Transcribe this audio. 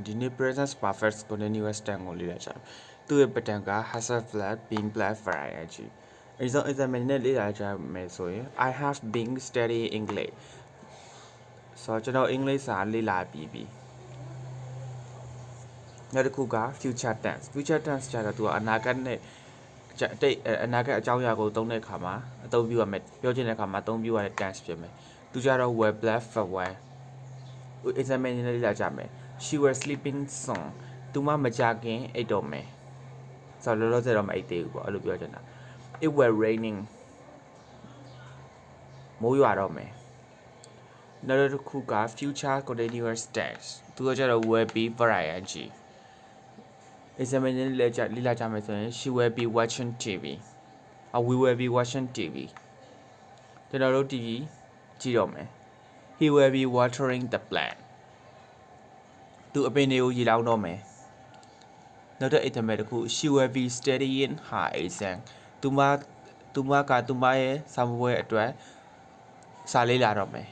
ဒီနေ့ present perfect continuous tense ကိုလေ့လာကြမယ်သူ့ရဲ့ pattern က hashtag flat being flat variety အဲဒီဆုံး example နဲ့လေ့လာကြမယ်ဆိုရင် I have been studying English ဆိုတော့ကျွန်တော်အင်္ဂလိပ်စာလေ့လာပြီးပြီနောက်တစ်ခုက future tense ကျတော့သူကအနာဂတ်နဲ့အနာဂတ်အကြောင်းအရာကိုသုံးတဲ့အခါမှာအသုံးပြုရမယ်ပြောချင်တဲ့အခါမှာအသုံးပြုရတဲ့ tense ဖြစ်မယ်သူကြတော့ will black for one example နဲ့လေ့လာကြမယ် she was sleeping soon သူမကြခင်အိတ်တော့မယ်ဆိုတော့လောလောဆယ်တော့မအိတ်သေးဘူးပေါ့အဲ့လိုပြောချင်တာ it was raining မိုးရွာတော့မယ်နောက်တစ်ခုက future continuous tense သူကကြတော့ will be variety example နဲ့လေ့လာကြမယ်ဆိုရင် she will be watching TV we will be watching TV ကျွန်တော်တို့ TV ကြည့်တော့မယ် he will be watering the plant သူအပင်တွေကိုရေလောင်းတော့မယ်နောက်တစ် example တစ်ခု she will be studying her exam သူမကသူမရဲ့စာမေးပွဲအတွက်စာလေ့လာတော့မယ်